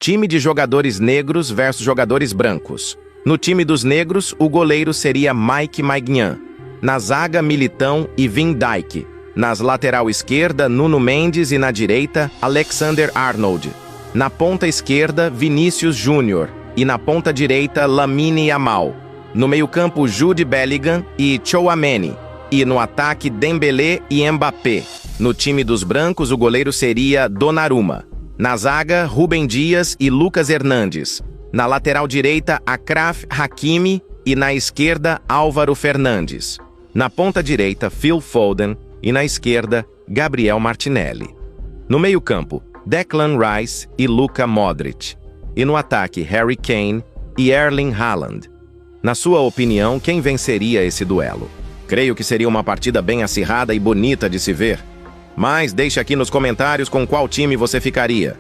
Time de jogadores negros versus jogadores brancos. No time dos negros, o goleiro seria Mike Maignan. Na zaga, Militão e Van Dijk. Nas lateral esquerda, Nuno Mendes e na direita, Alexander Arnold. Na ponta esquerda, Vinícius Júnior. E na ponta direita, Lamine Yamal. No meio-campo, Jude Bellingham e Tchouaméni. E no ataque, Dembélé e Mbappé. No time dos brancos, o goleiro seria Donnarumma. Na zaga, Rúben Dias e Lucas Hernandes. Na lateral direita, Achraf Hakimi e na esquerda, Álvaro Fernandes. Na ponta direita, Phil Foden e na esquerda, Gabriel Martinelli. No meio-campo, Declan Rice e Luka Modric. E no ataque, Harry Kane e Erling Haaland. Na sua opinião, quem venceria esse duelo? Creio que seria uma partida bem acirrada e bonita de se ver. Mas deixe aqui nos comentários com qual time você ficaria.